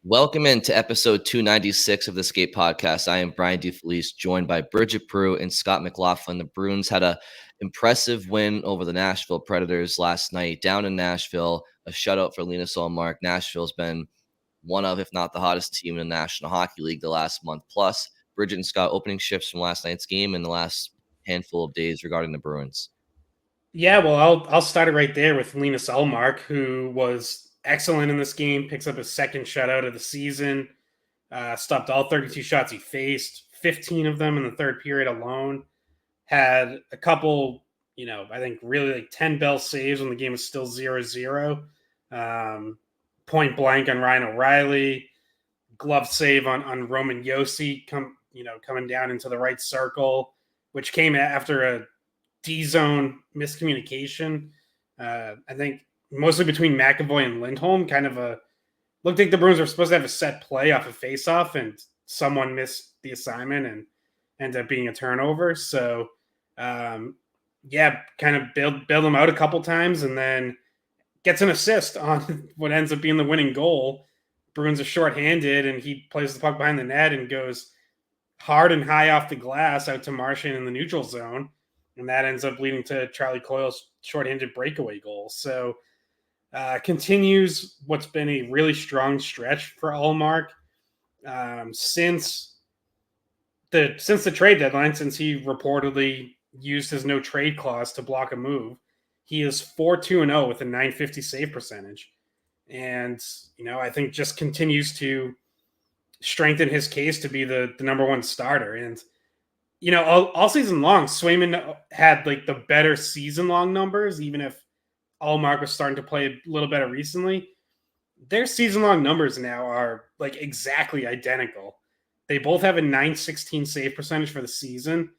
Welcome into episode 296 of the Skate Podcast. I am Brian DeFelice, joined by Bridget Brew and Scott McLaughlin. The Bruins had a impressive win over the Nashville Predators last night down in Nashville, a shutout for Ullmark. Nashville's been one of, if not the hottest team in the National Hockey League the last month plus. Bridget and Scott, opening shifts from last night's game and the last handful of days regarding the Bruins. Yeah, well, I'll start it right there with Ullmark, who was excellent in this game, picks up his second shutout of the season, stopped all 32 shots he faced, 15 of them in the third period alone, had a couple, I think really like 10 bell saves when the game was still 0-0, point blank on Ryan O'Reilly, glove save on Roman Josi, coming down into the right circle, which came after a D-zone miscommunication. I think mostly between McAvoy and Lindholm, looked like the Bruins were supposed to have a set play off a face-off, and someone missed the assignment and ended up being a turnover. So, kind of bailed them out a couple times, and then gets an assist on what ends up being the winning goal. Bruins are shorthanded, and he plays the puck behind the net and goes hard and high off the glass out to Martian in the neutral zone. And that ends up leading to Charlie Coyle's shorthanded breakaway goal. So continues what's been a really strong stretch for Ullmark since the trade deadline, since he reportedly used his no trade clause to block a move. He is 4-2-0 with a .950 save percentage. And, I think just continues to strengthen his case to be the number one starter. And, all season long, Swayman had like the better season long numbers, even if Ullmark was starting to play a little better recently. Their season long numbers now are like exactly identical. They both have a .916 save percentage for the season.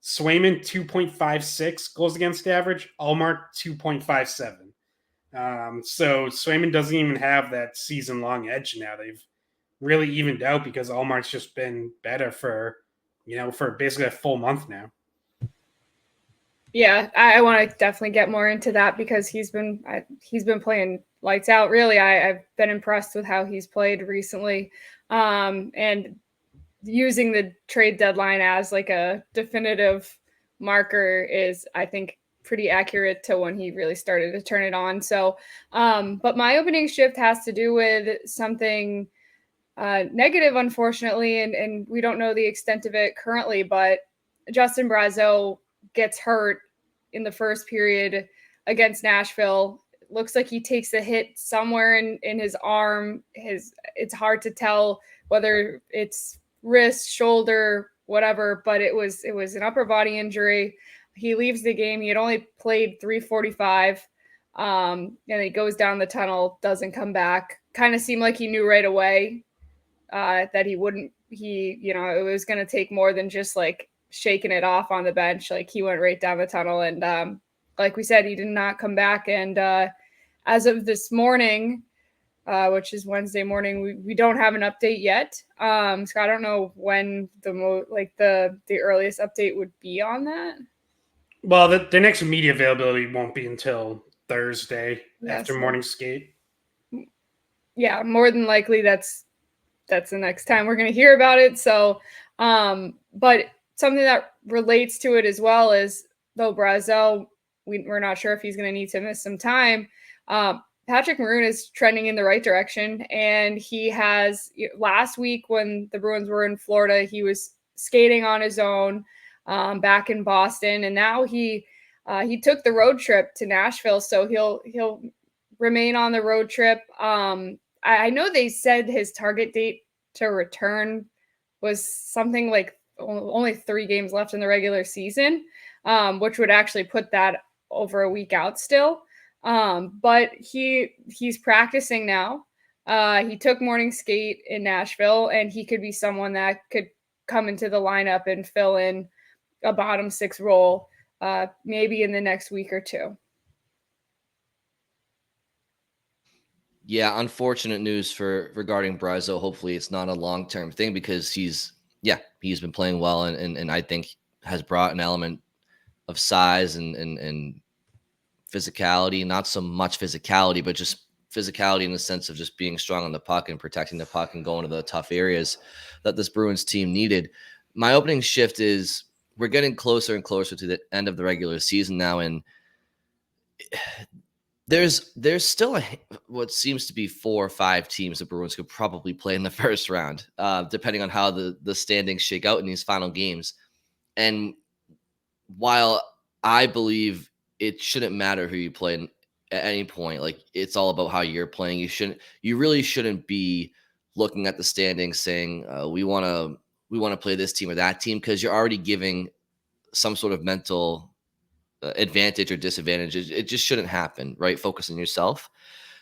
Swayman 2.56 goals against average, Ullmark 2.57. So Swayman doesn't even have that season long edge now. They've really evened out because Ullmark's just been better for basically a full month now. Yeah, I want to definitely get more into that because he's been playing lights out. Really, I've been impressed with how he's played recently, and using the trade deadline as like a definitive marker is, I think, pretty accurate to when he really started to turn it on. So, but my opening shift has to do with something negative, unfortunately, and we don't know the extent of it currently, but Justin Brazeau gets hurt in the first period against Nashville. It looks like he takes a hit somewhere in his arm. It's hard to tell whether it's wrist, shoulder, whatever, but it was an upper body injury. He leaves the game. He had only played 345, and he goes down the tunnel, doesn't come back. Kind of seemed like he knew right away that it was going to take more than just like shaking it off on the bench. Like he went right down the tunnel, and like we said, he did not come back. And as of this morning, which is Wednesday morning, we don't have an update yet. So I don't know when the earliest update would be on that. Well, the next media availability won't be until Thursday after morning skate. Yeah, more than likely that's the next time we're going to hear about it. So, but something that relates to it as well is, though Brazeau, we're not sure if he's going to need to miss some time. Patrick Maroon is trending in the right direction, and he has last week when the Bruins were in Florida, he was skating on his own back in Boston, and now he took the road trip to Nashville, so he'll remain on the road trip. I know they said his target date to return was something like only 3 games left in the regular season, which would actually put that over a week out still. But he's practicing now. He took morning skate in Nashville, and he could be someone that could come into the lineup and fill in a bottom 6 role, maybe in the next week or two. Yeah, unfortunate news regarding Brazeau. Hopefully it's not a long-term thing because he's been playing well and I think has brought an element of size and physicality, not so much physicality, but just physicality in the sense of just being strong on the puck and protecting the puck and going to the tough areas that this Bruins team needed. My opening shift is we're getting closer and closer to the end of the regular season now, and there's still what seems to be 4 or 5 teams the Bruins could probably play in the first round, depending on how the standings shake out in these final games. And while I believe it shouldn't matter who you play at any point, like it's all about how you're playing. You really shouldn't be looking at the standings saying we want to play this team or that team, because you're already giving some sort of mental advantage or disadvantage. It just shouldn't happen, right? Focus on yourself.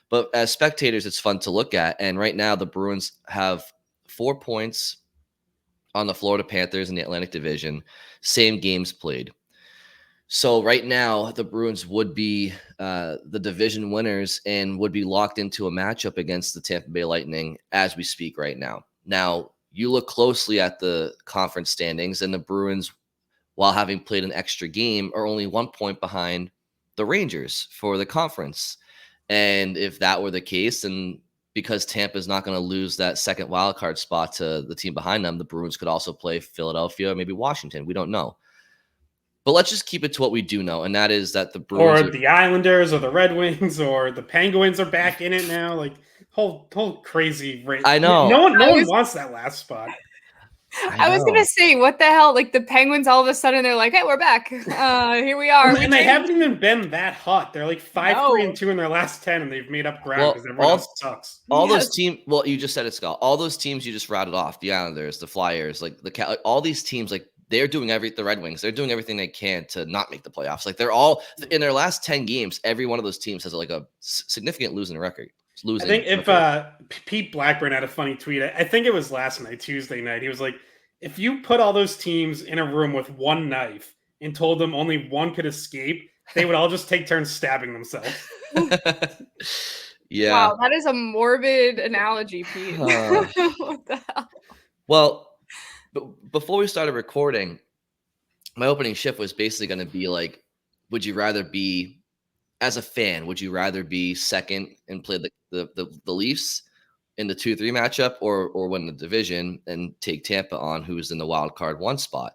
But as spectators, it's fun to look at. And right now, the Bruins have 4 points on the Florida Panthers in the Atlantic Division, same games played. So right now, the Bruins would be the division winners and would be locked into a matchup against the Tampa Bay Lightning as we speak right now. Now, you look closely at the conference standings, and the Bruins, while having played an extra game, are only 1 point behind the Rangers for the conference. And if that were the case, and because Tampa is not going to lose that second wildcard spot to the team behind them, the Bruins could also play Philadelphia or maybe Washington. We don't know. But let's just keep it to what we do know, and that is that the Bruins or the Islanders or the Red Wings or the Penguins are back in it now. Like whole crazy race. I know. No one wants that last spot. I was gonna say, what the hell? Like the Penguins, all of a sudden they're like, "Hey, we're back. Here we are." And they haven't even been that hot. They're like 5-3-2 in their last 10, and they've made up ground because everyone else sucks. All those teams. Well, you just said it, Scott. All those teams you just rattled off: the Islanders, the Flyers, like all these teams, like they're doing the Red Wings. They're doing everything they can to not make the playoffs. Like they're all in their last 10 games. Every one of those teams has like a significant losing record. I think if Pete Blackburn had a funny tweet, I think it was last night, Tuesday night. He was like, if you put all those teams in a room with one knife and told them only one could escape, they would all just take turns stabbing themselves. Yeah. Wow, that is a morbid analogy, Pete. What the hell? Well, before we started recording, my opening shift was basically going to be like, would you rather be, as a fan, would you rather be second and play the Leafs in the 2-3 matchup, or win the division and take Tampa on, who's in the wild card 1 spot?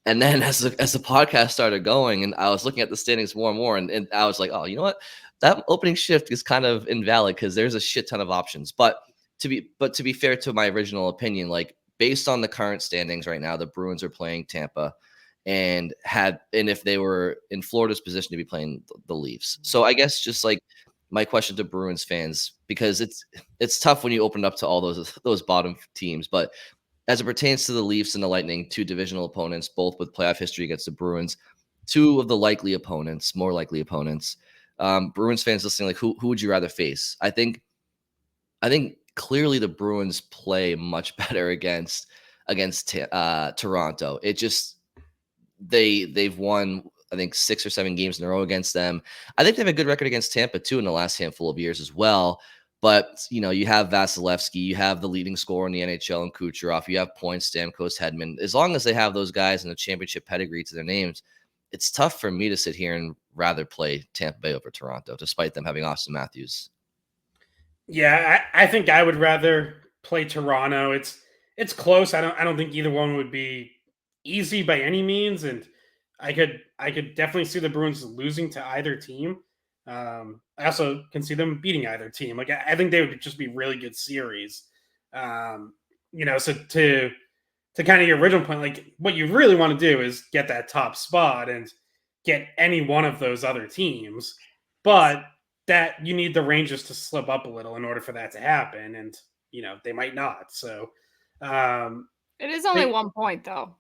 And then as the podcast started going, and I was looking at the standings more and more, and I was like, oh, you know what? That opening shift is kind of invalid because there's a shit ton of options. But to be fair to my original opinion, like based on the current standings right now, the Bruins are playing Tampa, and if they were in Florida's position to be playing the Leafs. So I guess just like my question to Bruins fans, because it's tough when you open up to all those bottom teams, but as it pertains to the Leafs and the Lightning, 2 divisional opponents, both with playoff history against the Bruins, 2 of the more likely opponents. Bruins fans listening, like who would you rather face? I think clearly the Bruins play much better against Toronto. It just they've won, I think, 6 or 7 games in a row against them. I think they have a good record against Tampa too in the last handful of years as well. But you have Vasilevsky, you have the leading scorer in the NHL in Kucherov, you have points, Stamkos, Hedman. As long as they have those guys in a championship pedigree to their names, it's tough for me to sit here and rather play Tampa Bay over Toronto, despite them having Austin Matthews. Yeah, I think I would rather play Toronto. It's close. I don't think either one would be easy by any means, and I could definitely see the Bruins losing to either team. I also can see them beating either team. Like I think they would just be really good series. So to kind of your original point, like what you really want to do is get that top spot and get any one of those other teams, but that you need the Rangers to slip up a little in order for that to happen, and they might not. So it is only 1 point though.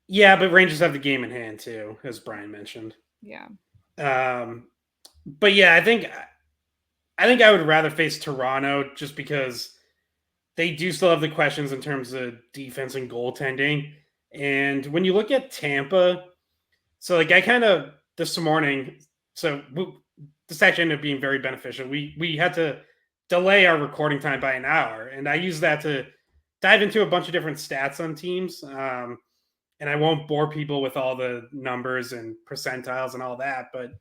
Yeah, but Rangers have the game in hand too, as Brian mentioned. Yeah. But yeah, I think I would rather face Toronto just because they do still have the questions in terms of defense and goaltending. And when you look at Tampa, so like I kind of this morning, this actually ended up being very beneficial. We had to delay our recording time by an hour, and I used that to dive into a bunch of different stats on teams. And I won't bore people with all the numbers and percentiles and all that, but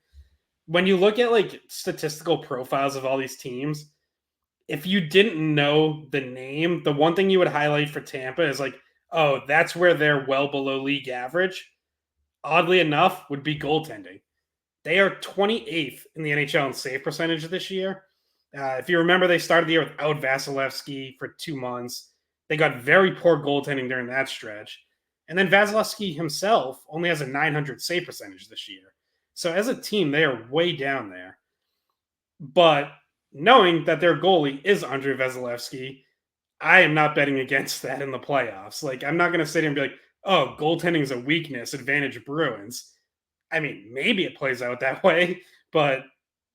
when you look at like statistical profiles of all these teams, if you didn't know the name, the one thing you would highlight for Tampa is like, oh, that's where they're well below league average. Oddly enough, would be goaltending. They are 28th in the NHL in save percentage this year. If you remember, they started the year without Vasilevsky for 2 months. They got very poor goaltending during that stretch. And then Vasilevsky himself only has a 900 save percentage this year. So as a team, they are way down there. But knowing that their goalie is Andrei Vasilevsky, I am not betting against that in the playoffs. Like, I'm not going to sit here and be like, oh, goaltending is a weakness, advantage Bruins. I mean, maybe it plays out that way, but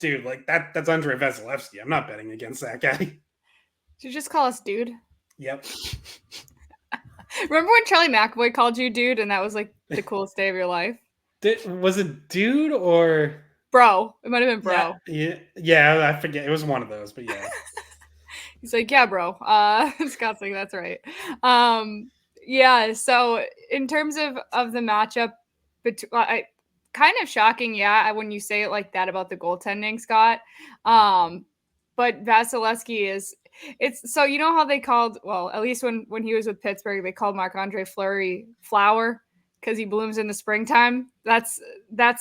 dude, like that's Andrei Vasilevsky. I'm not betting against that guy. Did you just call us dude? Yep. Remember when Charlie McAvoy called you dude and that was like the coolest day of your life? Was it dude or bro? It might have been bro. Yeah, I forget. It was one of those, but yeah. He's like, yeah, bro. Scott's like, that's right. Yeah, so in terms of the matchup, kind of shocking, yeah, when you say it like that about the goaltending, Scott. But Vasilevsky it's so you know how they called, well, at least when he was with Pittsburgh, they called Marc-Andre Fleury Flower because he blooms in the springtime. That's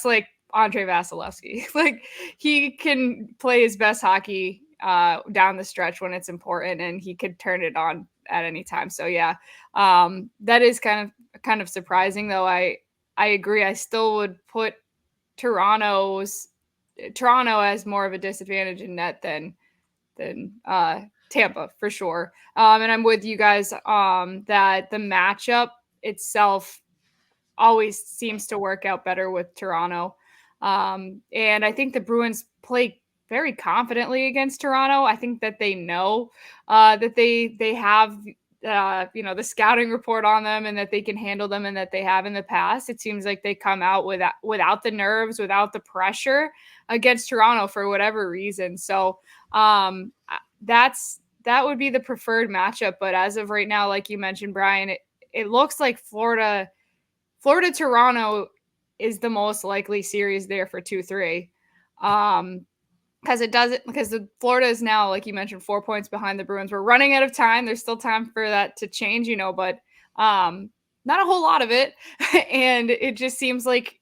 like Andrei Vasilevsky. Like, he can play his best hockey down the stretch when it's important, and he could turn it on at any time. So yeah, that is kind of surprising, though. I agree. I still would put Toronto as more of a disadvantage in net than Tampa for sure. And I'm with you guys that the matchup itself always seems to work out better with Toronto. And I think the Bruins play very confidently against Toronto. I think that they know that they have the scouting report on them, and that they can handle them, and that they have in the past. It seems like they come out without the nerves, without the pressure against Toronto for whatever reason. So that would be the preferred matchup. But as of right now, like you mentioned, Brian, it looks like Florida Toronto is the most likely series there for 2-3. Because the Florida is now, like you mentioned, 4 points behind the Bruins. We're running out of time. There's still time for that to change, but not a whole lot of it. And it just seems like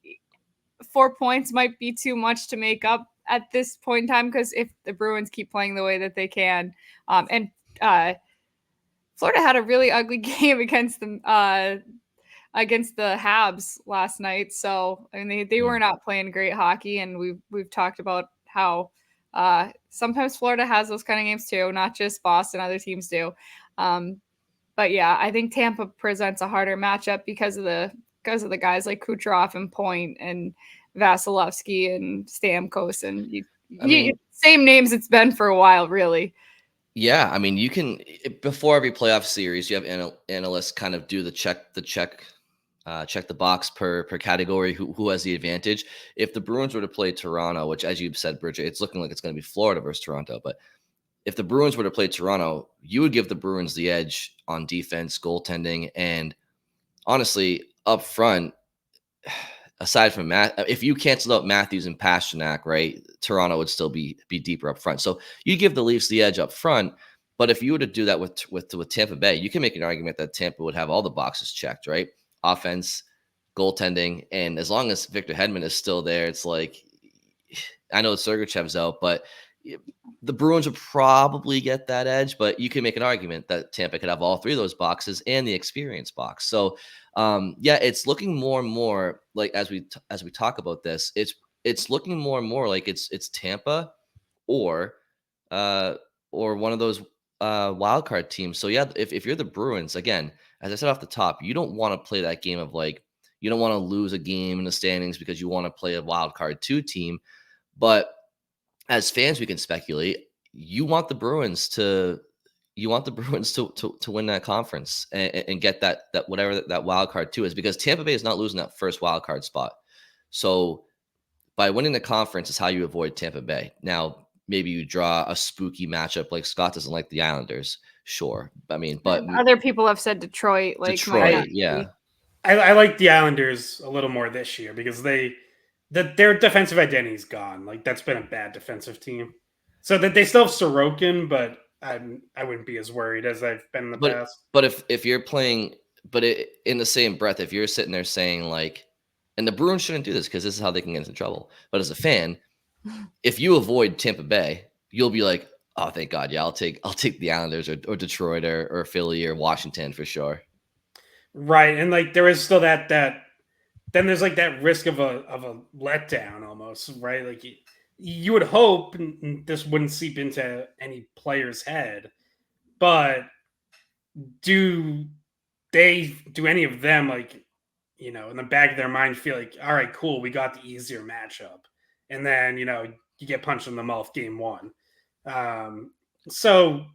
4 points might be too much to make up at this point in time, because if the Bruins keep playing the way that they can, and Florida had a really ugly game against the Habs last night. So I mean, they were not playing great hockey, and we've talked about how sometimes Florida has those kind of games too, not just Boston, other teams do. But yeah, I think Tampa presents a harder matchup because of the guys like Kucherov and Point and Vasilevsky and Stamkos and same names it's been for a while, really. Yeah, I mean, you can, before every playoff series, you have analysts kind of do the check the box per category, who has the advantage. If the Bruins were to play Toronto, which, as you've said, Bridget, it's looking like it's going to be Florida versus Toronto, but if the Bruins were to play Toronto, you would give the Bruins the edge on defense, goaltending, and honestly, up front, aside from if you canceled out Matthews and Pastrnak, right, Toronto would still be deeper up front. So you give the Leafs the edge up front. But if you were to do that with Tampa Bay, you can make an argument that Tampa would have all the boxes checked, right? Offense, goaltending, and as long as Victor Hedman is still there, it's like, I know Sergachev's out, but the Bruins would probably get that edge. But you can make an argument that Tampa could have all three of those boxes and the experience box. So yeah, it's looking more and more like, as we talk about this, it's looking more and more like it's Tampa or one of those wild card teams. So yeah, if you're the Bruins, again, as I said off the top, you don't want to play that game of like, you don't want to lose a game in the standings because you want to play a wild card 2 team. But as fans, we can speculate. You want the Bruins to win that conference and get that whatever that wild card 2 is, because Tampa Bay is not losing that first wild card spot. So by winning the conference is how you avoid Tampa Bay. Now, maybe you draw a spooky matchup like Scott doesn't like the Islanders. Sure. I mean, but other people have said Detroit. Detroit, yeah. I like the Islanders a little more this year because they their defensive identity is gone. Like, that's been a bad defensive team. So that they still have Sorokin, but I wouldn't be as worried as I've been in the past. But if you're playing, in the same breath, if you're sitting there saying like, and the Bruins shouldn't do this because this is how they can get into trouble. But as a fan, if you avoid Tampa Bay, you'll be like, oh, thank God, yeah, I'll take the Islanders or Detroit or Philly or Washington for sure. Right, and like there is still that then there's like that risk of a letdown almost, right? Like you would hope this wouldn't seep into any player's head, but do any of them, like, in the back of their mind feel like, all right, cool, we got the easier matchup, and then you get punched in the mouth game one. So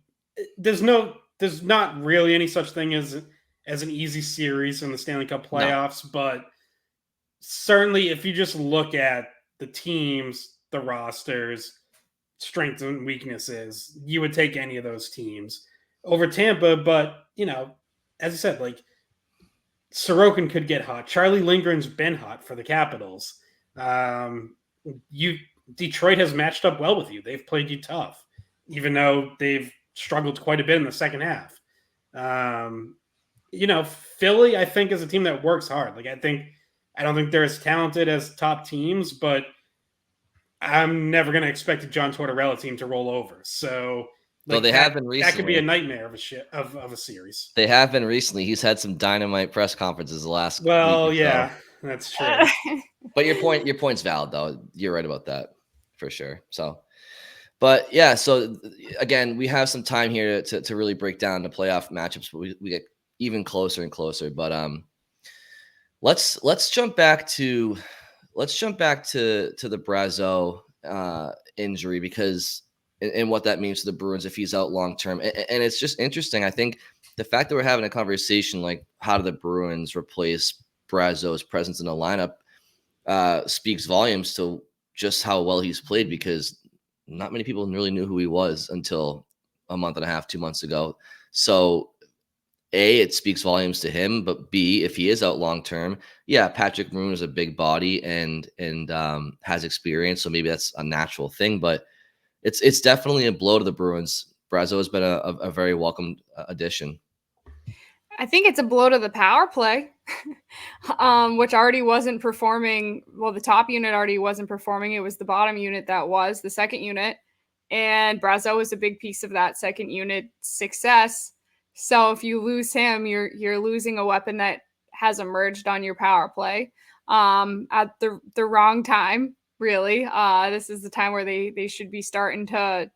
there's not really any such thing as an easy series in the Stanley Cup playoffs, no. But certainly if you just look at the teams, the rosters, strengths and weaknesses, you would take any of those teams over Tampa. But, as I said, like, Sorokin could get hot. Charlie Lindgren's been hot for the Capitals. Detroit has matched up well with you. They've played you tough, even though they've struggled quite a bit in the second half. Philly, I think, is a team that works hard. Like, I don't think they're as talented as top teams, but I'm never going to expect a John Tortorella team to roll over. So, well, they have been recently. That could be a nightmare of a series. They have been recently. He's had some dynamite press conferences the last. Well, yeah, that's true. But your point's valid, though. You're right about that for sure. So, but yeah. So again, we have some time here to really break down the playoff matchups, but we get even closer and closer. But let's jump back to the Brazeau injury, because and what that means to the Bruins if he's out long term. And it's just interesting. I think the fact that we're having a conversation like how do the Bruins replace Brazeau's presence in the lineup speaks volumes to just how well he's played, because not many people really knew who he was until a month and a half, 2 months ago. So A, it speaks volumes to him, but B, if he is out long term, yeah, Patrick Maroon is a big body and has experience, so maybe that's a natural thing. But it's definitely a blow to the Bruins. Brazeau has been a very welcome addition. I think it's a blow to the power play, which already wasn't performing. Well, the top unit already wasn't performing. It was the bottom unit that was the second unit, and Brazeau was a big piece of that second unit success. So if you lose him, you're losing a weapon that has emerged on your power play at the wrong time. Really, this is the time where they should be starting to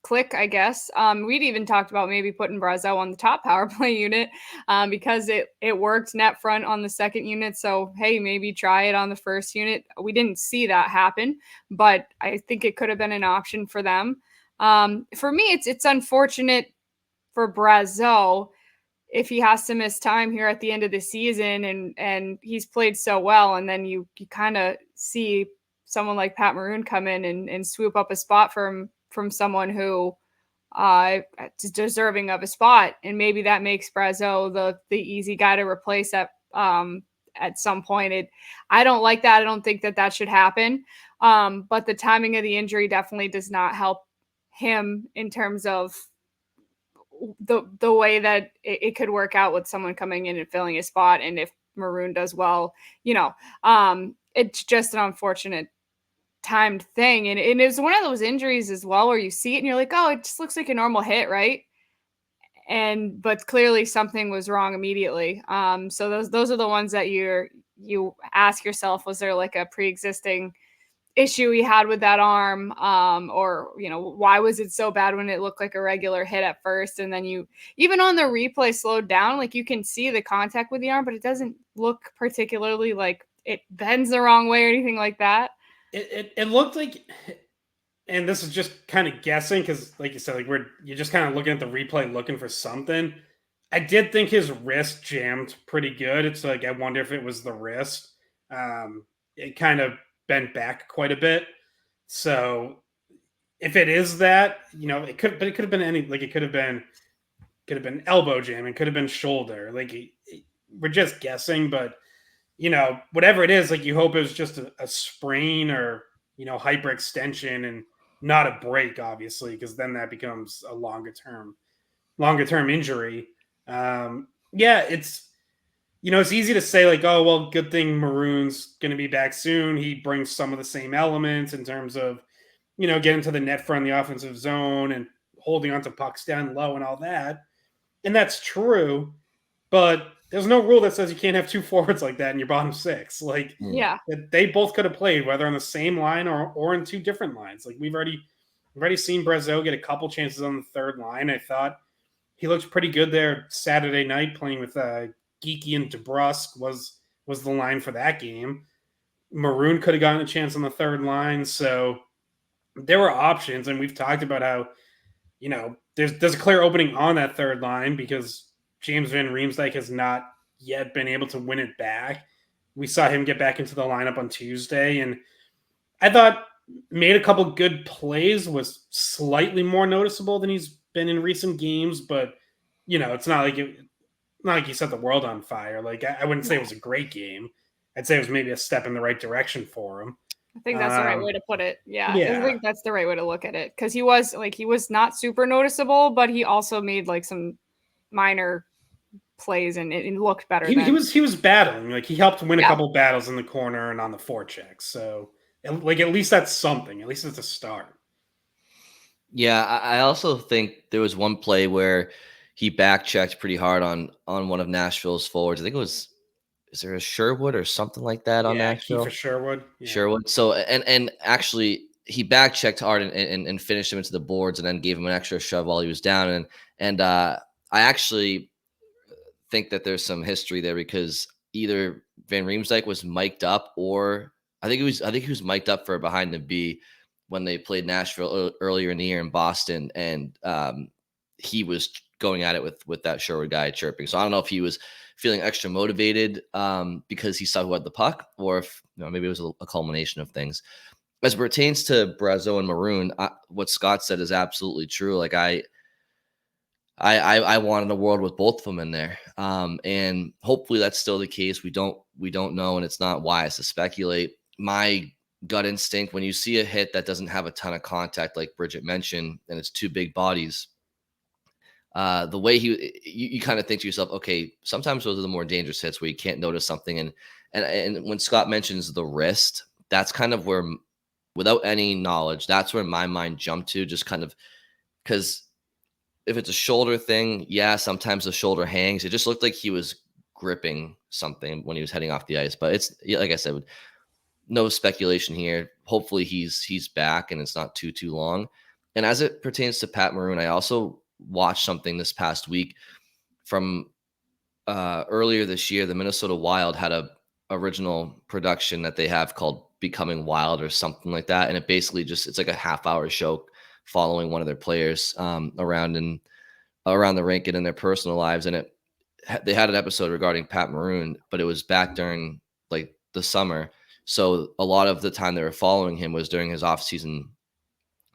click, I guess. We'd even talked about maybe putting Brazeau on the top power play unit because it worked net front on the second unit. So, hey, maybe try it on the first unit. We didn't see that happen, but I think it could have been an option for them. For me, it's unfortunate for Brazeau if he has to miss time here at the end of the season and he's played so well, and then you kind of see someone like Pat Maroon come in and swoop up a spot from someone who is deserving of a spot, and maybe that makes Brazeau the easy guy to replace at some point. I don't like that. I don't think that should happen. But the timing of the injury definitely does not help him in terms of the way that it could work out with someone coming in and filling a spot. And if Maroon does well, it's just an unfortunate timed thing. And it was one of those injuries as well where you see it and you're like, oh, it just looks like a normal hit, right? But clearly something was wrong immediately. So those are the ones that you ask yourself, was there like a pre-existing issue he had with that arm, or why was it so bad when it looked like a regular hit at first, and then you even on the replay slowed down, like you can see the contact with the arm, but it doesn't look particularly like it bends the wrong way or anything like that. It looked like, and this is just kind of guessing because, like you said, like you're just kind of looking at the replay looking for something. I did think his wrist jammed pretty good. It's like I wonder if it was the wrist. It kind of bent back quite a bit. So if it is that, it could have been any, like it could have been elbow jamming, could have been shoulder. Like we're just guessing, but whatever it is, like you hope it was just a sprain or, hyperextension and not a break, obviously, because then that becomes a longer term injury. Yeah, it's easy to say like, oh, well, good thing Maroon's going to be back soon. He brings some of the same elements in terms of, getting to the net front, the offensive zone and holding onto pucks down low and all that. And that's true, but there's no rule that says you can't have two forwards like that in your bottom six. Like, Yeah. they both could have played, whether on the same line or in two different lines. Like we've already seen Brazeau get a couple chances on the third line. I thought he looked pretty good there Saturday night playing with Geeky and DeBrusque was the line for that game. Maroon could have gotten a chance on the third line. So there were options, and we've talked about how, there's a clear opening on that third line because James Van Riemsdyk has not yet been able to win it back. We saw him get back into the lineup on Tuesday, and I thought made a couple good plays, was slightly more noticeable than he's been in recent games, but it's not like he set the world on fire. Like I wouldn't say it was a great game. I'd say it was maybe a step in the right direction for him. I think that's the right way to put it. Yeah. Yeah. I think that's the right way to look at it. Because he was not super noticeable, but he also made like some minor plays and it looked better. He was battling. Like he helped win a couple battles in the corner and on the forecheck. So like at least that's something. At least it's a start. Yeah, I also think there was one play where he back checked pretty hard on one of Nashville's forwards. I think it was, is there a Sherwood or something like that on Nashville? For Sherwood. Yeah. Sherwood. So and actually he back checked hard and finished him into the boards and then gave him an extra shove while he was down. And I actually think that there's some history there because either Van Riemsdyk was mic'd up or I think he was mic'd up for behind the B when they played Nashville earlier in the year in Boston, and he was going at it with that Sherwood guy chirping. So I don't know if he was feeling extra motivated because he saw who had the puck, or if maybe it was a culmination of things. As it pertains to Brazeau and Maroon, what Scott said is absolutely true. Like I wanted a world with both of them in there, and hopefully that's still the case. We don't know, and it's not wise to speculate. My gut instinct when you see a hit that doesn't have a ton of contact, like Bridget mentioned, and it's two big bodies. The way you kind of think to yourself, okay, sometimes those are the more dangerous hits where you can't notice something. And when Scott mentions the wrist, that's kind of where, without any knowledge, that's where my mind jumped to, just kind of because if it's a shoulder thing, yeah, sometimes the shoulder hangs. It just looked like he was gripping something when he was heading off the ice. But it's, like I said, no speculation here. Hopefully he's back and it's not too long. And as it pertains to Pat Maroon, I also watched something this past week from earlier this year. The Minnesota Wild had a original production that they have called Becoming Wild or something like that. And it basically it's like a half-hour show following one of their players around the rink and in their personal lives. And they had an episode regarding Pat Maroon, but it was back during like the summer. So a lot of the time they were following him was during his off-season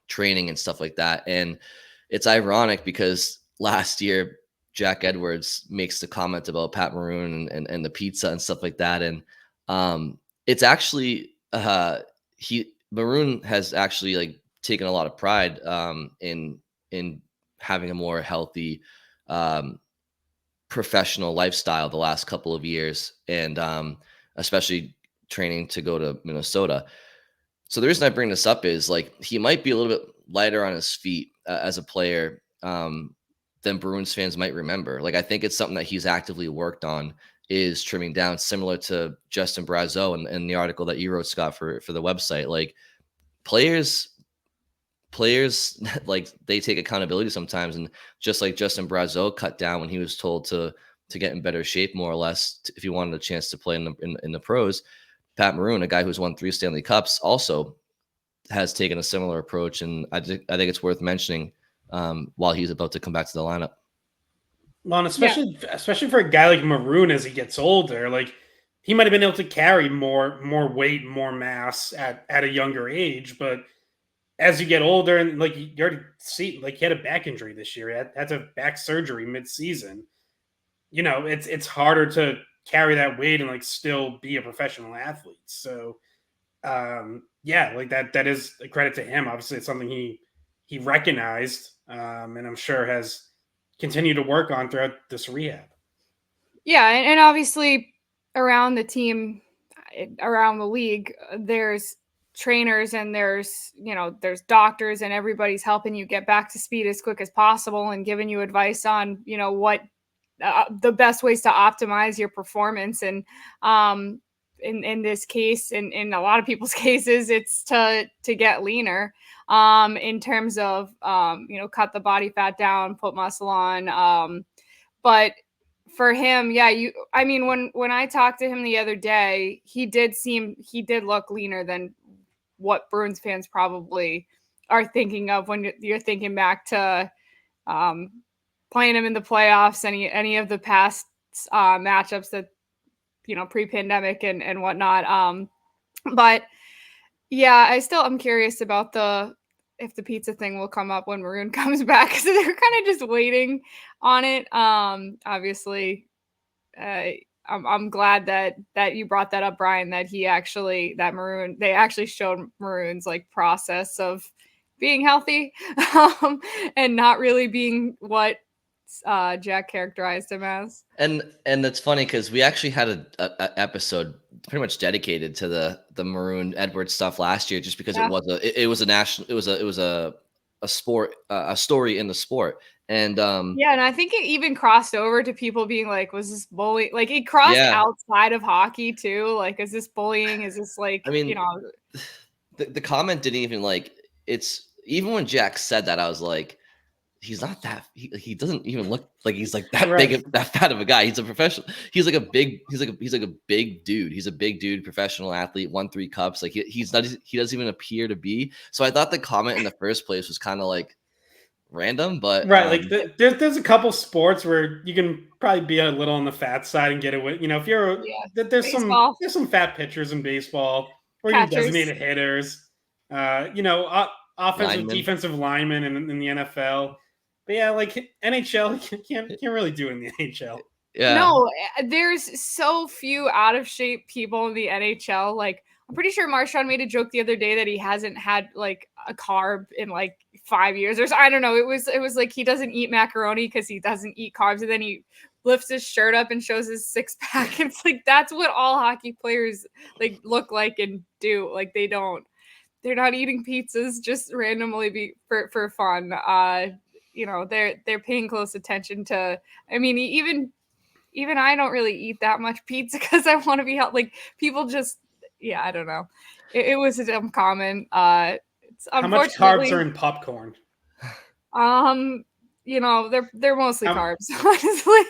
training and stuff like that. And it's ironic because last year Jack Edwards makes the comment about Pat Maroon and the pizza and stuff like that. And it's actually Maroon has actually like taken a lot of pride in having a more healthy professional lifestyle the last couple of years, and especially training to go to Minnesota. So the reason I bring this up is like he might be a little bit lighter on his feet as a player than Bruins fans might remember. Like I think it's something that he's actively worked on, is trimming down, similar to Justin Brazeau and the article that you wrote, Scott, for the website. Like players like they take accountability sometimes, and just like Justin Brazeau cut down when he was told to get in better shape, more or less, if he wanted a chance to play in the pros. Pat Maroon, a guy who's won 3 Stanley Cups, also has taken a similar approach, and I think it's worth mentioning while he's about to come back to the lineup. Well, and especially for a guy like Maroon as he gets older, like he might have been able to carry more weight, more mass at a younger age, but as you get older, and like you already see, like he had a back injury this year, he had to have back surgery mid-season. It's harder to carry that weight and like still be a professional athlete. So like that is a credit to him. Obviously, it's something he recognized, and I'm sure has continued to work on throughout this rehab. Yeah, and obviously around the team, around the league, there's trainers and there's doctors, and everybody's helping you get back to speed as quick as possible and giving you advice on what the best ways to optimize your performance. And in this case, in a lot of people's cases, it's to get leaner, in terms of cut the body fat down, put muscle on. But for him, when I talked to him the other day, he did look leaner than what Bruins fans probably are thinking of when you're thinking back to playing him in the playoffs, any of the past matchups that pre-pandemic and whatnot. But yeah, I'm curious about if the pizza thing will come up when Maroon comes back. So they're kind of just waiting on it. Obviously, I'm glad that you brought that up, Brian, that they actually showed Maroon's like process of being healthy, and not really being what Jack characterized him as. And it's funny because we actually had a episode pretty much dedicated to the Maroon Edwards stuff last year, just because it was a sport, a story in the sport. And and I think it even crossed over to people being like, was this bullying? Like, it crossed outside of hockey too. Like, is this bullying? Is this like, the comment didn't even it's even when Jack said that, I was like, he's not that. He doesn't even look like he's like that big, that fat of a guy. He's a professional. He's like a big dude. He's a big dude, professional athlete, won 3 cups. Like he's not. He doesn't even appear to be. So I thought the comment in the first place was kind of like random, but there's a couple sports where you can probably be a little on the fat side and get away. If you're there's some fat pitchers in baseball, or even designated hitters. Offensive, defensive linemen in the NFL. But yeah, like NHL, you can't really do it in the NHL. Yeah. No, there's so few out of shape people in the NHL. Like, I'm pretty sure Marchand made a joke the other day that he hasn't had like a carb in like 5 years or so. I don't know. It was like he doesn't eat macaroni because he doesn't eat carbs, and then he lifts his shirt up and shows his 6-pack. It's like that's what all hockey players like look like and do. Like they're not eating pizzas just randomly for fun. They're paying close attention to. I mean, even I don't really eat that much pizza because I want to be healthy. Like people just, I don't know. It was a dumb comment. It's how much carbs are in popcorn? They're mostly carbs, honestly.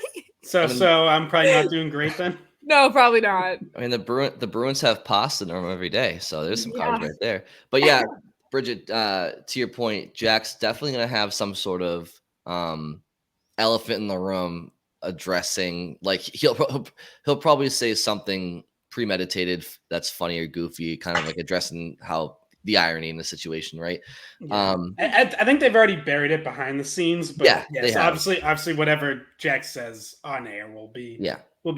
So I'm probably not doing great then. No, probably not. I mean, the Bruins have pasta in them every day, so there's some carbs right there. But yeah, Bridget, to your point, Jack's definitely going to have some sort of elephant in the room addressing. Like he'll probably say something premeditated that's funny or goofy, kind of like addressing how the irony in the situation, right? Yeah. I think they've already buried it behind the scenes, but yes, obviously, whatever Jack says on air will be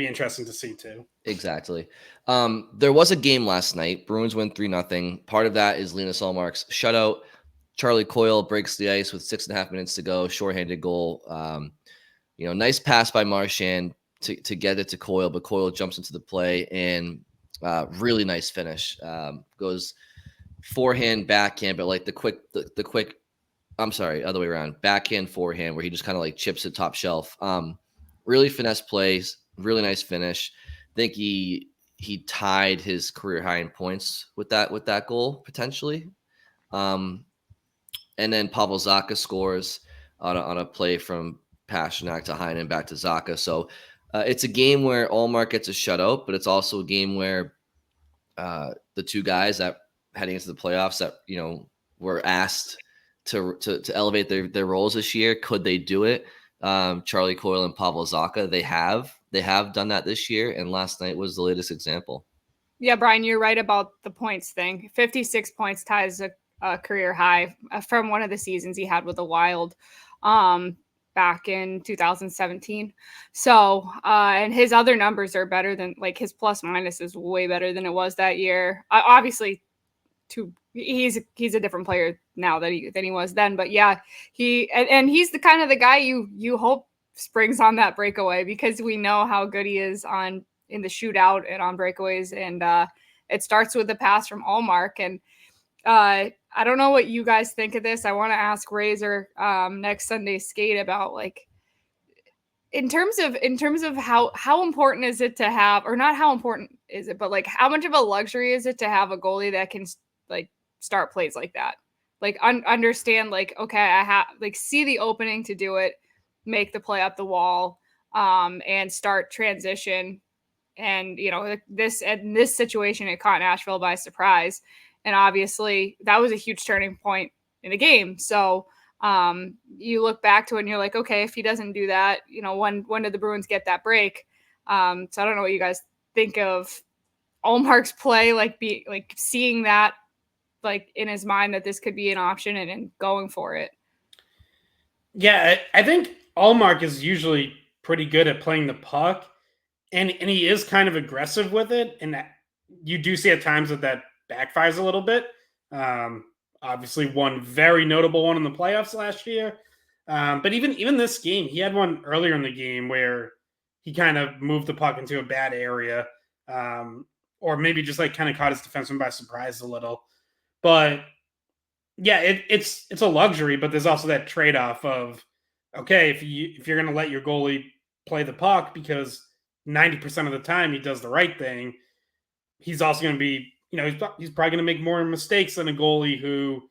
interesting to see too. Exactly. There was a game last night. Bruins win 3-0. Part of that is Linus Ullmark's shutout. Charlie Coyle breaks the ice with 6.5 minutes to go. Shorthanded goal. Nice pass by Marchand to get it to Coyle, but Coyle jumps into the play and really nice finish. Goes forehand, backhand, but like the quick. I'm sorry, other way around. Backhand, forehand, where he just kind of like chips it top shelf. Really finesse plays. Really nice finish. I think he tied his career high in points with that goal potentially. And then Pavel Zacha scores on a play from Pastrnak-Zacha-Heinen back to Zacha. So it's a game where Ullmark gets a shutout, but it's also a game where the two guys that heading into the playoffs that were asked to elevate their roles this year, could they do it? Charlie Coyle and Pavel Zacha, they have done that this year, and last night was the latest example. Yeah, Brian, you're right about the points thing. 56 points ties a career high from one of the seasons he had with the Wild. back in 2017. So, and his other numbers are better than, like, his plus minus is way better than it was that year. Obviously, he's a different player now than he was then. But yeah, and he's the kind of the guy you hope springs on that breakaway, because we know how good he is in the shootout and on breakaways. And it starts with the pass from Ullmark. And I don't know what you guys think of this. I want to ask Razor next Sunday skate about, like, in terms of how important is it to have, or not how important is it, but like how much of a luxury is it to have a goalie that can, like, start plays like that, like understand, like, okay, I have, like, see the opening to do it, make the play up the wall, and start transition. And this situation, it caught Nashville by surprise. And obviously that was a huge turning point in the game. So you look back to it and you're like, okay, if he doesn't do that, when did the Bruins get that break? So I don't know what you guys think of Ullmark's play, like seeing that, like, in his mind that this could be an option and going for it. Yeah, I think Ullmark is usually pretty good at playing the puck, and he is kind of aggressive with it, and you do see at times that backfires a little bit. Obviously, one very notable one in the playoffs last year. But even this game, he had one earlier in the game where he kind of moved the puck into a bad area, or maybe just like kind of caught his defenseman by surprise a little. But yeah, it's a luxury, but there's also that trade-off of, okay, if you're going to let your goalie play the puck because 90% of the time he does the right thing, he's also going to be, he's probably going to make more mistakes than a goalie who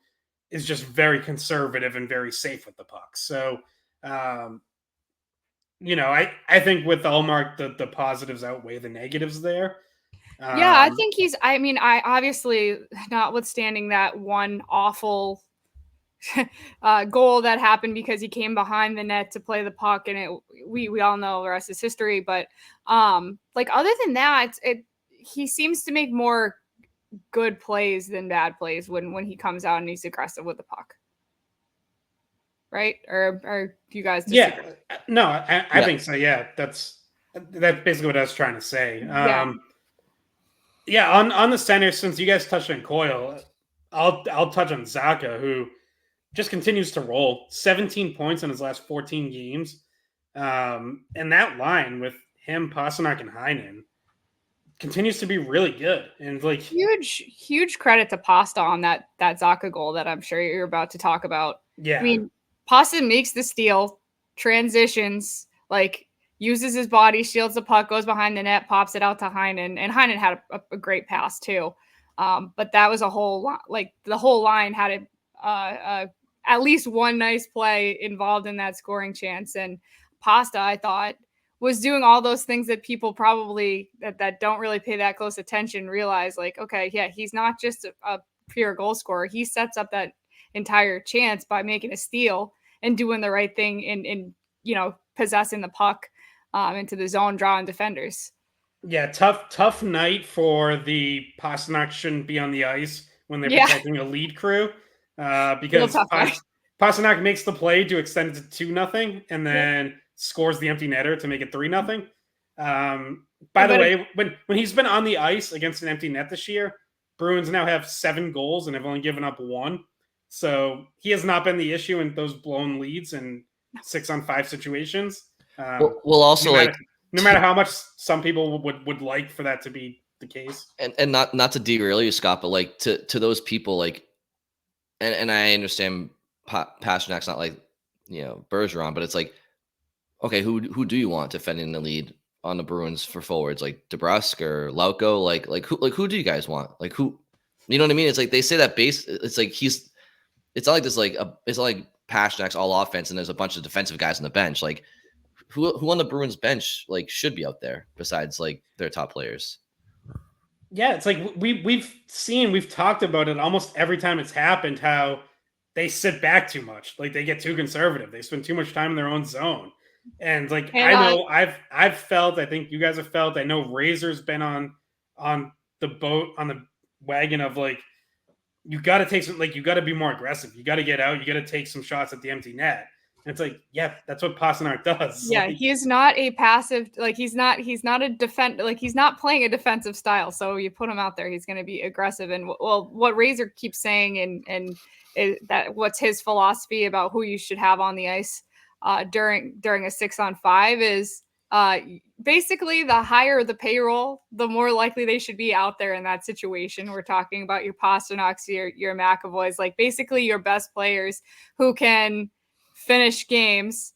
is just very conservative and very safe with the puck. So, I think with Ullmark, the positives outweigh the negatives there. Yeah, I think I obviously, notwithstanding that one awful goal that happened because he came behind the net to play the puck, and we all know the rest is history. But like, other than that, he seems to make more good plays than bad plays when he comes out and he's aggressive with the puck. Right? Or do you guys disagree? Yeah, no, I think so. Yeah, that's basically what I was trying to say. Yeah, on the center, since you guys touched on Coyle, I'll touch on Zacha, who just continues to roll. 17 points in his last 14 games. And that line with him, Pastrnak, and Heinen continues to be really good. And like, huge credit to Pasta on that Zacha goal that I'm sure you're about to talk about. Yeah. I mean, Pasta makes the steal, transitions, like, uses his body, shields the puck, goes behind the net, pops it out to Heinen. And Heinen had a great pass too. But that was the whole line had at least one nice play involved in that scoring chance. And Pasta, I thought, was doing all those things that people probably that don't really pay that close attention realize, like, okay, yeah, he's not just a pure goal scorer. He sets up that entire chance by making a steal and doing the right thing in possessing the puck into the zone, drawing defenders. Yeah, tough night for the Pastrnak shouldn't be on the ice when they're protecting a lead crew, because Pastrnak makes the play to extend it to 2-0, and then scores the empty netter to make it 3-0. By the way, when he's been on the ice against an empty net this year, Bruins now have 7 goals and have only given up 1. So he has not been the issue in those blown leads in 6-on-5 situations. We'll also, no matter how much some people would like for that to be the case. And not to derail you, Scott, but like to those people, like, and I understand Pasternak's not like, Bergeron, but it's like, okay, who do you want defending the lead on the Bruins for forwards, like DeBrusk or Lauko? Like who do you guys want? Like, who, you know what I mean? It's like they say that it's like it's not like this, it's not like Pasternak's all offense and there's a bunch of defensive guys on the bench. Like, who on the Bruins bench, like, should be out there besides, like, their top players? Yeah, it's like we've talked about it almost every time it's happened, how they sit back too much. Like, they get too conservative. They spend too much time in their own zone. And like, I know I've felt, I think you guys have felt, I know Razor's been on the boat, on the wagon of, like, you got to take some, like, you got to be more aggressive. You got to get out. You got to take some shots at the empty net. And it's like, yeah, that's what Pastrnak does. Yeah, like, he is not a passive, like he's not a defense, like he's not playing a defensive style. So you put him out there, he's going to be aggressive. And well, what Razor keeps saying and that what's his philosophy about who you should have on the ice during a 6-on-5 is basically the higher the payroll, the more likely they should be out there in that situation. We're talking about your Pasternaks, your McAvoys, like basically your best players who can finish games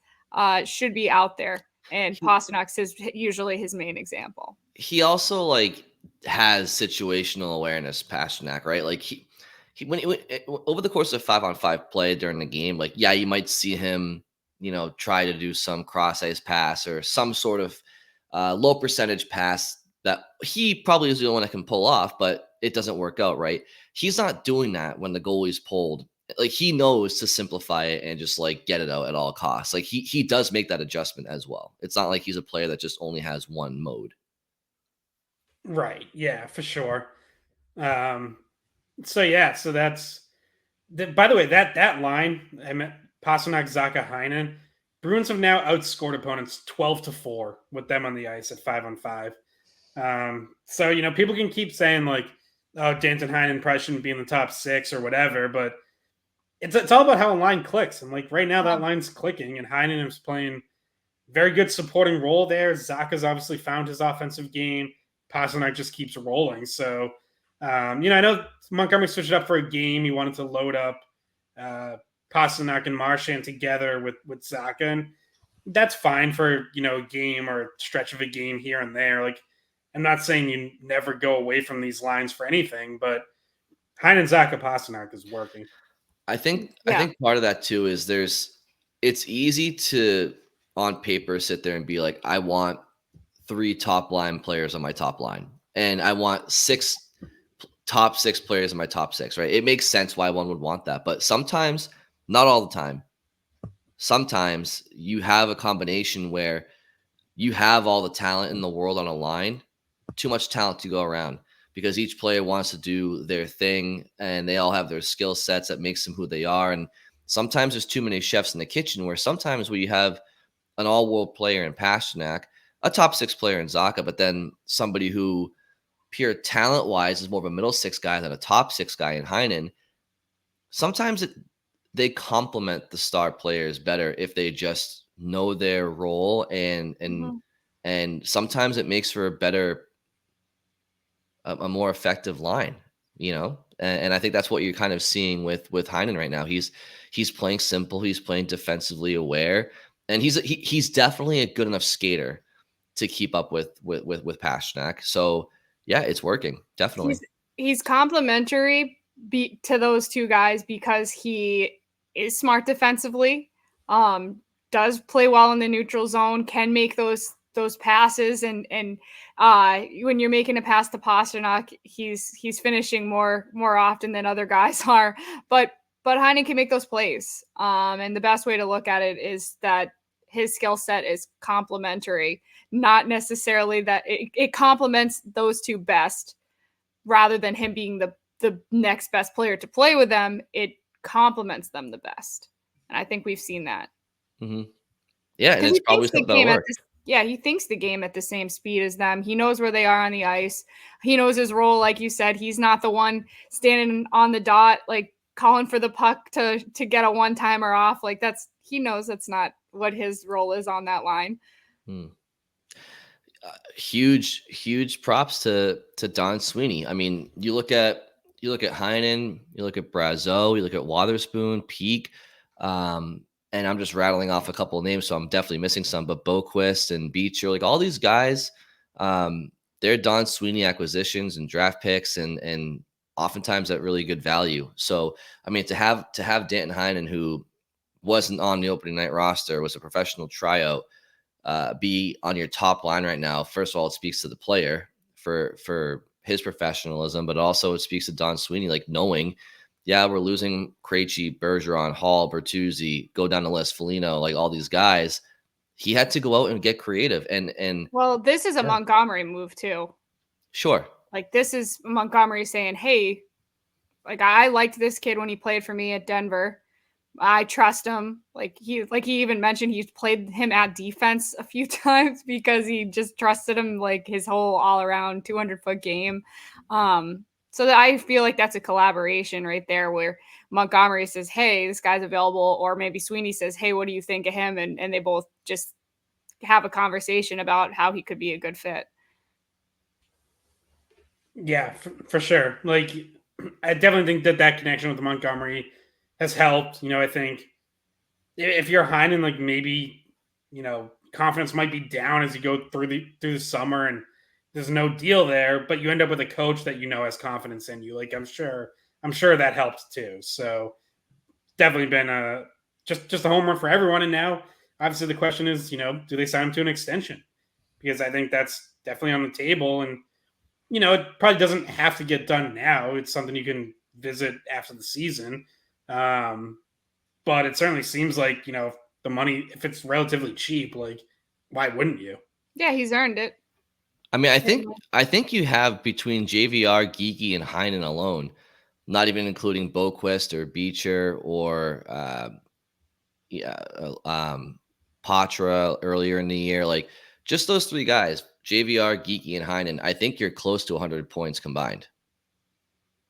should be out there. And Pastrnak is usually his main example. He also like has situational awareness, Pastrnak, right? Like he when over the course of 5-on-5 play during the game, like yeah, you might see him, try to do some cross ice pass or some sort of low percentage pass that he probably is the only one that can pull off, but it doesn't work out, right? He's not doing that when the goalie's pulled. Like he knows to simplify it and just like get it out at all costs. Like he does make that adjustment as well. It's not like he's a player that just only has one mode. right. Yeah, for sure. So that's by the way, that line, I meant Pastrnak-Zacha-Heinen, Bruins have now outscored opponents 12-4 with them on the ice at 5-on-5. So people can keep saying like, oh, Danton Heinen probably shouldn't be in the top 6 or whatever, but it's all about how a line clicks. And like right now that line's clicking and Heinen is playing very good supporting role there. Zacha's obviously found his offensive game. Pastrnak just keeps rolling. So, I know Montgomery switched up for a game. He wanted to load up Pastrnak and Marchand together with Zacha. And that's fine for, a game or stretch of a game here and there. Like, I'm not saying you never go away from these lines for anything, but Heinen, Zacha, Pastrnak is working. I think part of that too is it's easy to on paper sit there and be like, I want 3 top line players on my top line, and I want 6 top 6 players in my top 6, right? It makes sense why one would want that, but sometimes, not all the time, sometimes you have a combination where you have all the talent in the world on a line, too much talent to go around, because each player wants to do their thing and they all have their skill sets that makes them who they are. And sometimes there's too many chefs in the kitchen, where sometimes we have an all-world player in Pastrnak, a top 6 player in Zacha, but then somebody who pure talent-wise is more of a middle 6 guy than a top 6 guy in Heinen. Sometimes they complement the star players better if they just know their role, and sometimes it makes for a more effective line, and I think that's what you're kind of seeing with Heinen right now. He's playing simple, he's playing defensively aware, and he's definitely a good enough skater to keep up with Pastrnak. So yeah, it's working, definitely. He's complementary to those two guys because he is smart defensively, does play well in the neutral zone, can make those passes, and when you're making a pass to Pastrnak, he's finishing more often than other guys are, but Heinen can make those plays, and the best way to look at it is that his skill set is complementary, not necessarily that it complements those two best, rather than him being the next best player to play with them. It complements them the best, and I think we've seen that. Mm-hmm. Yeah, and it's probably something that'll work. He thinks the game at the same speed as them. He knows where they are on the ice. He knows his role. Like you said, he's not the one standing on the dot, like calling for the puck to get a one-timer off. Like he knows that's not what his role is on that line. Huge props to Don Sweeney. I mean, you look at Heinen, you look at Brazeau, you look at Wotherspoon, Peeke, and I'm just rattling off a couple of names, so I'm definitely missing some. But Boquist and Beecher, like all these guys, they're Don Sweeney acquisitions and draft picks, and oftentimes at really good value. So I mean, to have Danton Heinen, who wasn't on the opening night roster, was a professional tryout, be on your top line right now. First of all, it speaks to the player for his professionalism, but also it speaks to Don Sweeney, like knowing, yeah, we're losing Krejci, Bergeron, Hall, Bertuzzi, go down the list, Foligno, like all these guys. He had to go out and get creative. And well, this is a Montgomery move too. Sure. Like this is Montgomery saying, hey, like I liked this kid when he played for me at Denver. I trust him. Like he even mentioned he's played him at defense a few times because he just trusted him like his whole all around 200-foot game. So that I feel like that's a collaboration right there where Montgomery says, hey, this guy's available. Or maybe Sweeney says, hey, what do you think of him? And they both just have a conversation about how he could be a good fit. Yeah, for sure. Like, I definitely think that connection with Montgomery has helped. I think if you're Heinen, like maybe, confidence might be down as you go through the summer and there's no deal there, but you end up with a coach that has confidence in you. Like I'm sure that helps too. So definitely been just a home run for everyone. And now obviously the question is, do they sign him to an extension? Because I think that's definitely on the table. And it probably doesn't have to get done now. It's something you can visit after the season. But it certainly seems like, the money, if it's relatively cheap, like why wouldn't you? Yeah, he's earned it. I mean, I think you have between JVR, Geeky, and Heinen alone, not even including Boquist or Beecher or Patra earlier in the year, like just those three guys, JVR, Geeky, and Heinen. I think you're close to 100 points combined.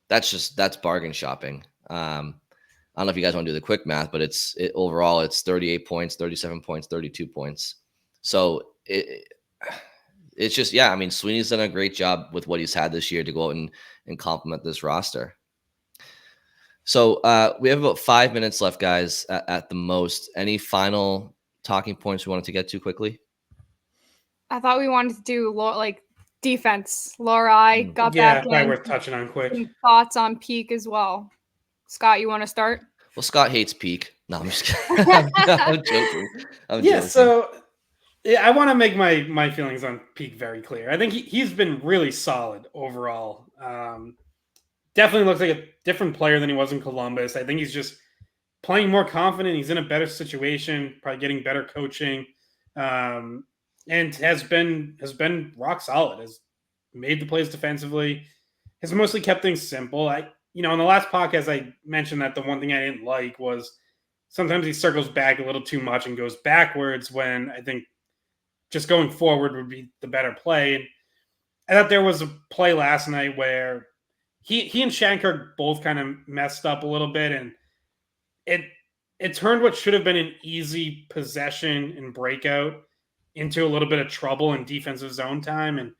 That's bargain shopping. I don't know if you guys want to do the quick math, but overall it's 38 points, 37 points, 32 points. So it's just, yeah, I mean, Sweeney's done a great job with what he's had this year to go out and complement this roster. So we have about 5 minutes left, guys, at the most. Any final talking points we wanted to get to quickly? I thought we wanted to do like defense. Laura got back in. Yeah, worth touching on quick. Some thoughts on Peeke as well. Scott, you want to start? Well, Scott hates Peeke. No, I'm just kidding. I'm joking. Joking. So I want to make my feelings on Peeke very clear. I think he's been really solid overall. Definitely looks like a different player than he was in Columbus. I think he's just playing more confident. He's in a better situation, probably getting better coaching, and has been rock solid. Has made the plays defensively. Has mostly kept things simple. In the last podcast, I mentioned that the one thing I didn't like was sometimes he circles back a little too much and goes backwards when I think just going forward would be the better play. And I thought there was a play last night where he and Shattenkirk both kind of messed up a little bit, and it turned what should have been an easy possession and breakout into a little bit of trouble in defensive zone time. And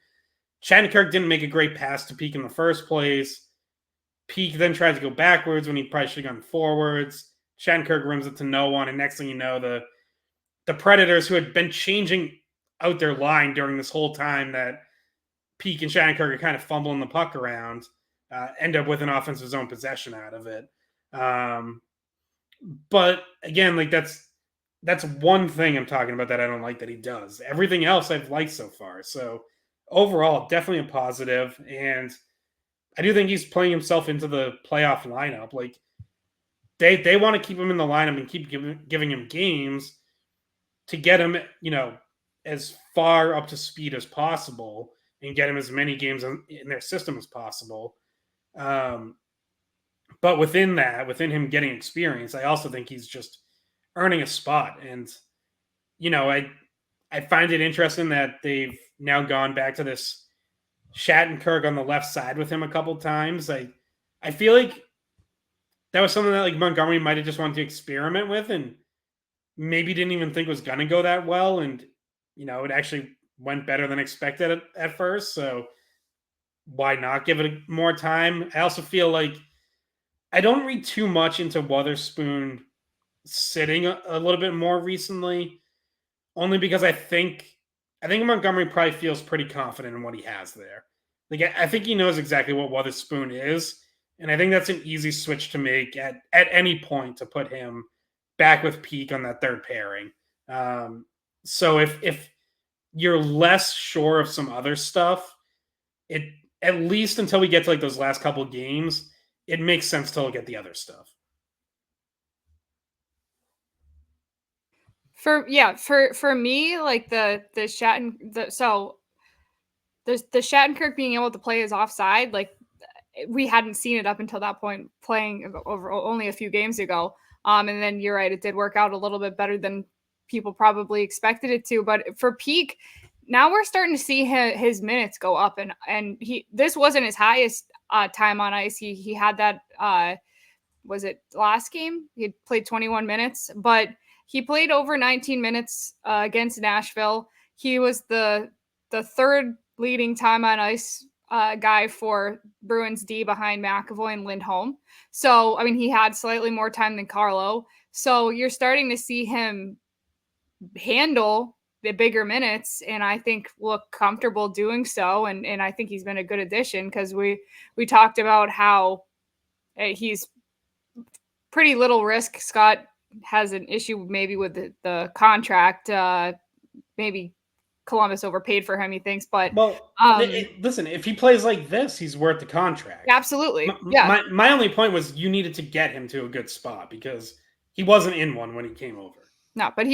Shattenkirk didn't make a great pass to Peeke in the first place. Peeke then tried to go backwards when he probably should have gone forwards. Shattenkirk rims it to no one, and next thing you know, the Predators, who had been changing out their line during this whole time that Peeke and Shattenkirk are kind of fumbling the puck around, end up with an offensive zone possession out of it. But again, like that's one thing I'm talking about that I don't like that he does. Everything else I've liked so far. So overall, definitely a positive. And I do think he's playing himself into the playoff lineup. Like they want to keep him in the lineup and keep giving him games to get him, as far up to speed as possible and get him as many games in their system as possible. But within him getting experience, I also think he's just earning a spot. And, I find it interesting that they've now gone back to this Shattenkirk on the left side with him a couple times. I feel like that was something that like Montgomery might have just wanted to experiment with and maybe didn't even think was going to go that well. And, it actually went better than expected at first. So why not give it more time? I also feel like I don't read too much into Wotherspoon sitting a little bit more recently, only because I think Montgomery probably feels pretty confident in what he has there. Like I think he knows exactly what Wotherspoon is, and I think that's an easy switch to make at any point to put him back with Peeke on that third pairing. So if you're less sure of some other stuff, it at least until we get to like those last couple of games, it makes sense to look at the other stuff. For me, like the Shattenkirk being able to play his offside, like we hadn't seen it up until that point playing over only a few games ago. And then you're right, it did work out a little bit better than people probably expected it to. But for Peeke, now we're starting to see his minutes go up, and this wasn't his highest time on ice. He had that was it last game? He played 21 minutes, but he played over 19 minutes against Nashville. He was the third leading time on ice guy for Bruins D behind McAvoy and Lindholm. So, I mean, he had slightly more time than Carlo. So you're starting to see him handle the bigger minutes, and I think look comfortable doing so. And I think he's been a good addition, because we talked about how he's pretty little risk. Scott has an issue maybe with the contract. Maybe Columbus overpaid for him, he thinks, but listen, if he plays like this, he's worth the contract. Absolutely. My only point was you needed to get him to a good spot, because he wasn't in one when he came over. No, but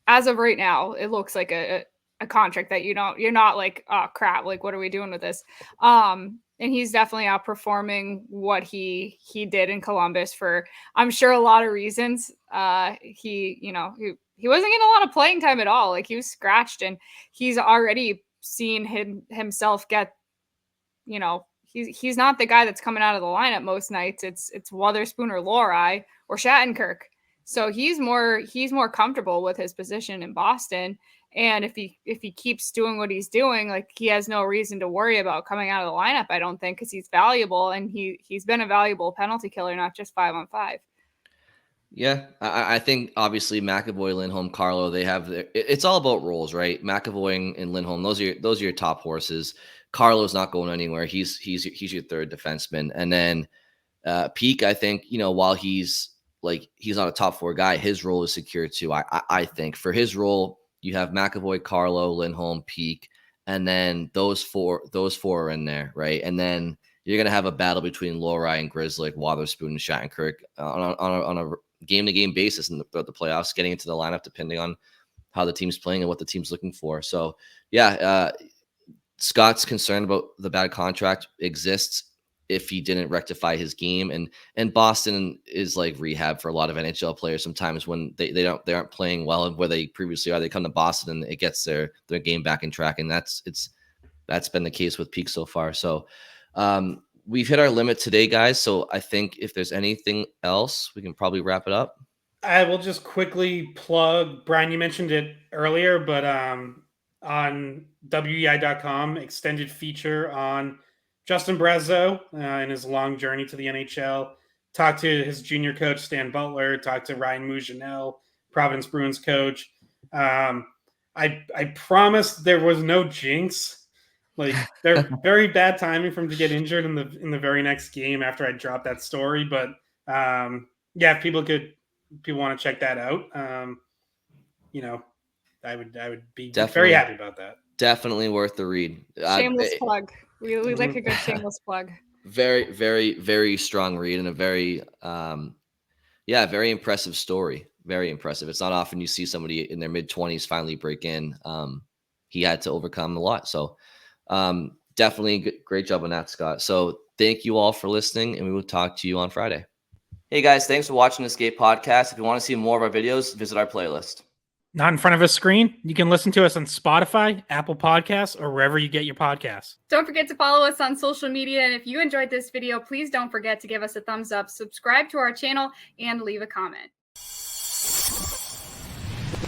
as of right now, it looks like a contract that you're not like, oh crap, like what are we doing with this? And he's definitely outperforming what he did in Columbus for, I'm sure, a lot of reasons. He wasn't getting a lot of playing time at all. Like, he was scratched, and he's already seen himself get, he's not the guy that's coming out of the lineup most nights. It's Wotherspoon or Lohrei or Shattenkirk. So he's more comfortable with his position in Boston. And if he keeps doing what he's doing, like, he has no reason to worry about coming out of the lineup, I don't think, because he's valuable, and he's been a valuable penalty killer, not just 5-on-5. Yeah, I think obviously McAvoy, Lindholm, Carlo, they have it's all about roles, right? McAvoy and Lindholm, those are your top horses. Carlo's not going anywhere. He's your third defenseman. And then Peeke, I think, while he's not a top four guy, his role is secure too. I think for his role, you have McAvoy, Carlo, Lindholm, Peeke, and then those four are in there, right? And then you're gonna have a battle between Lohrei and Grizzly, Wotherspoon and Shattenkirk on a game-to-game basis throughout the playoffs, getting into the lineup depending on how the team's playing and what the team's looking for. So yeah, Scott's concern about the bad contract exists if he didn't rectify his game, and Boston is like rehab for a lot of NHL players. Sometimes when they aren't playing well and where they previously are, they come to Boston and it gets their game back in track, and that's been the case with Peeke so far. So we've hit our limit today, guys. So I think if there's anything else, we can probably wrap it up. I will just quickly plug, Brian, you mentioned it earlier, but on weei.com, extended feature on Justin Brazeau and his long journey to the NHL. Talked to his junior coach, Stan Butler. Talked to Ryan Mougenel, Providence Bruins coach. I promised there was no jinx. Like, they're very bad timing for him to get injured in the very next game after I dropped that story. But if people want to check that out, I would be very happy about that. Definitely worth the read. Shameless plug. We like a good shameless plug. Very, very, very strong read, and a very very impressive story. Very impressive. It's not often you see somebody in their mid-20s finally break in. He had to overcome a lot. So definitely great job on that, Scott. So thank you all for listening, and we will talk to you on Friday. Hey guys, thanks for watching this Skate Podcast. If you want to see more of our videos, visit our playlist. Not in front of a screen? You can listen to us on Spotify, Apple Podcasts, or wherever you get your podcasts. Don't forget to follow us on social media. And if you enjoyed this video, please don't forget to give us a thumbs up, subscribe to our channel, and leave a comment.